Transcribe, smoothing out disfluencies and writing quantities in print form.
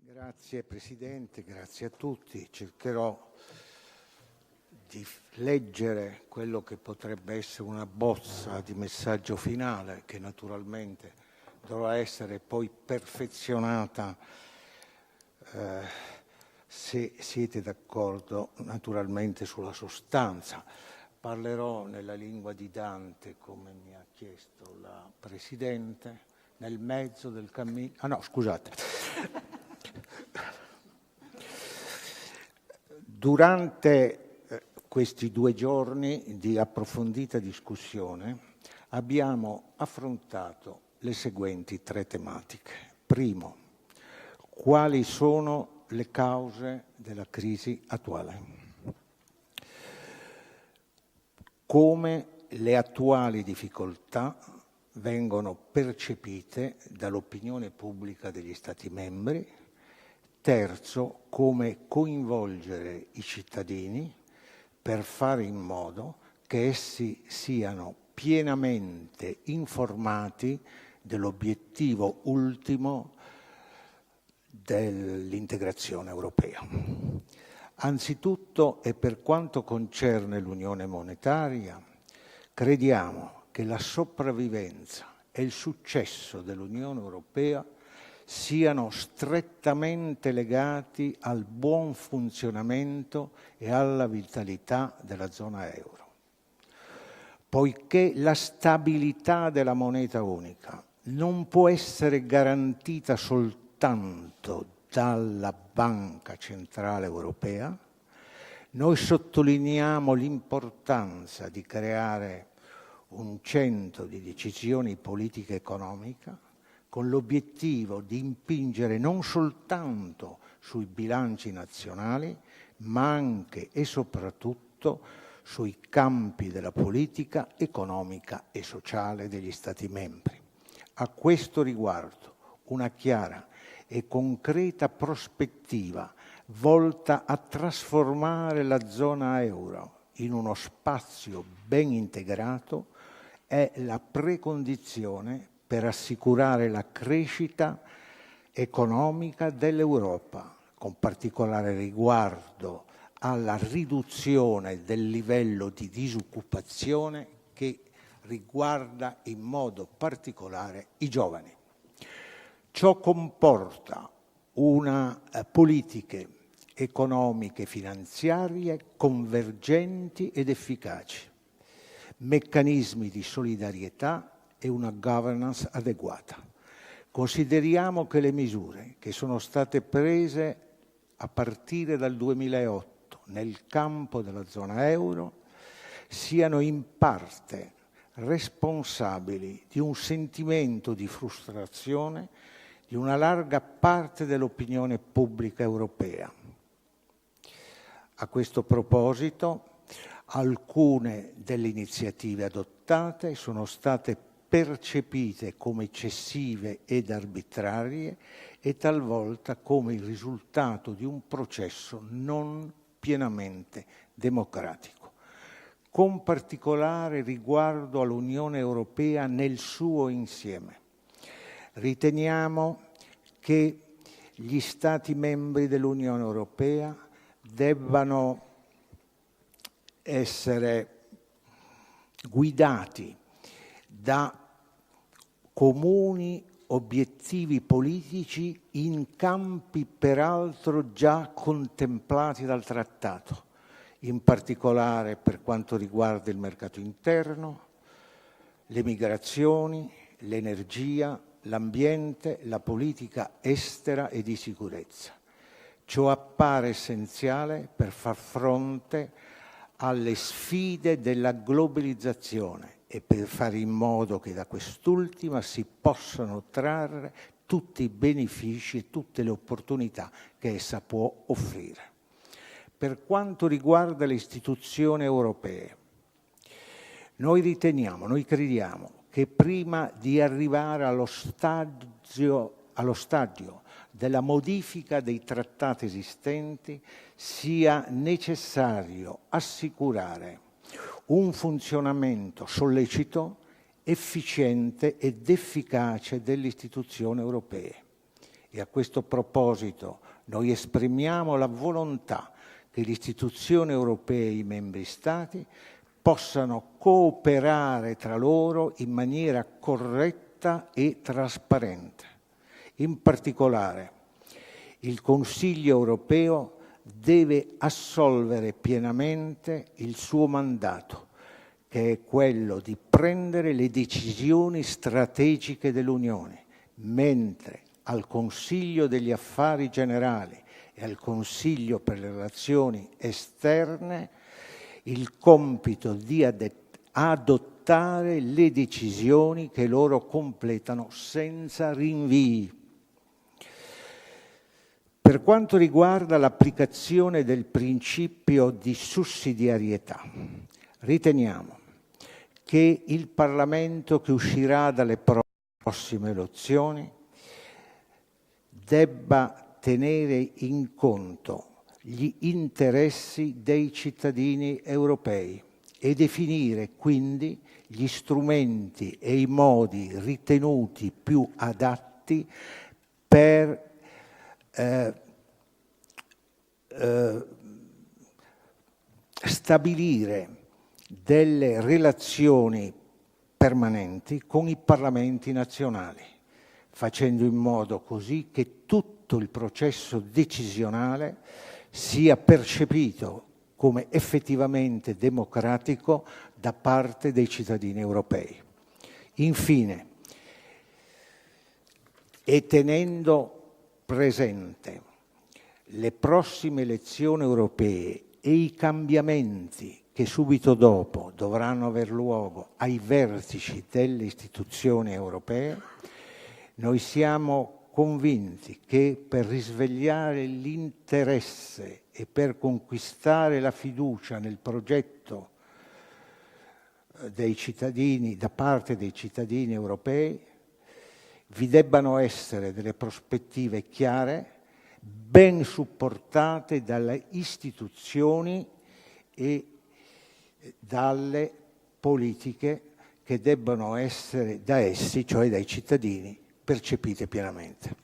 Grazie Presidente, grazie a tutti. Cercherò di leggere quello che potrebbe essere una bozza di messaggio finale, che naturalmente dovrà essere poi perfezionata se siete d'accordo naturalmente sulla sostanza. Parlerò nella lingua di Dante, come mi ha chiesto la Presidente, nel mezzo del cammino. Ah no, scusate. Durante questi 2 giorni di approfondita discussione abbiamo affrontato le seguenti 3 tematiche. Primo, quali sono le cause della crisi attuale? Come le attuali difficoltà vengono percepite dall'opinione pubblica degli Stati membri. Terzo, come coinvolgere i cittadini per fare in modo che essi siano pienamente informati dell'obiettivo ultimo dell'integrazione europea. Anzitutto, e per quanto concerne l'Unione monetaria, crediamo che la sopravvivenza e il successo dell'Unione europea siano strettamente legati al buon funzionamento e alla vitalità della zona euro. Poiché la stabilità della moneta unica non può essere garantita soltanto dalla Banca Centrale Europea, noi sottolineiamo l'importanza di creare un centro di decisioni politica economica con l'obiettivo di impingere non soltanto sui bilanci nazionali, ma anche e soprattutto sui campi della politica economica e sociale degli Stati membri. A questo riguardo, una chiara e concreta prospettiva volta a trasformare la zona euro in uno spazio ben integrato è la precondizione per assicurare la crescita economica dell'Europa, con particolare riguardo alla riduzione del livello di disoccupazione che riguarda in modo particolare i giovani. Ciò comporta una politiche economiche e finanziarie convergenti ed efficaci, meccanismi di solidarietà e una governance adeguata. Consideriamo che le misure che sono state prese a partire dal 2008 nel campo della zona euro siano in parte responsabili di un sentimento di frustrazione di una larga parte dell'opinione pubblica europea. A questo proposito, alcune delle iniziative adottate sono state percepite come eccessive ed arbitrarie e talvolta come il risultato di un processo non pienamente democratico, con particolare riguardo all'Unione Europea nel suo insieme. Riteniamo che gli Stati membri dell'Unione Europea debbano essere guidati da comuni obiettivi politici in campi peraltro già contemplati dal trattato, in particolare per quanto riguarda il mercato interno, le migrazioni, l'energia, l'ambiente, la politica estera e di sicurezza. Ciò appare essenziale per far fronte alle sfide della globalizzazione e per fare in modo che da quest'ultima si possano trarre tutti i benefici e tutte le opportunità che essa può offrire. Per quanto riguarda le istituzioni europee, noi crediamo che prima di arrivare allo stadio della modifica dei trattati esistenti sia necessario assicurare un funzionamento sollecito, efficiente ed efficace delle istituzioni europee E a questo proposito noi esprimiamo la volontà che le istituzioni europee e i membri Stati possano cooperare tra loro in maniera corretta e trasparente. In particolare, il Consiglio europeo deve assolvere pienamente il suo mandato, che è quello di prendere le decisioni strategiche dell'Unione, mentre al Consiglio degli Affari Generali e al Consiglio per le relazioni esterne il compito di adottare le decisioni che loro completano senza rinvii. Per quanto riguarda l'applicazione del principio di sussidiarietà, riteniamo che il Parlamento che uscirà dalle prossime elezioni debba tenere in conto gli interessi dei cittadini europei e definire quindi gli strumenti e i modi ritenuti più adatti per stabilire delle relazioni permanenti con i parlamenti nazionali, facendo in modo così che tutto il processo decisionale sia percepito come effettivamente democratico da parte dei cittadini europei. Infine, e tenendo presente le prossime elezioni europee e i cambiamenti che subito dopo dovranno aver luogo ai vertici delle istituzioni europee, noi siamo convinti che per risvegliare l'interesse e per conquistare la fiducia nel progetto dei cittadini, da parte dei cittadini europei, vi debbano essere delle prospettive chiare, ben supportate dalle istituzioni e dalle politiche che debbano essere da essi, cioè dai cittadini, percepite pienamente.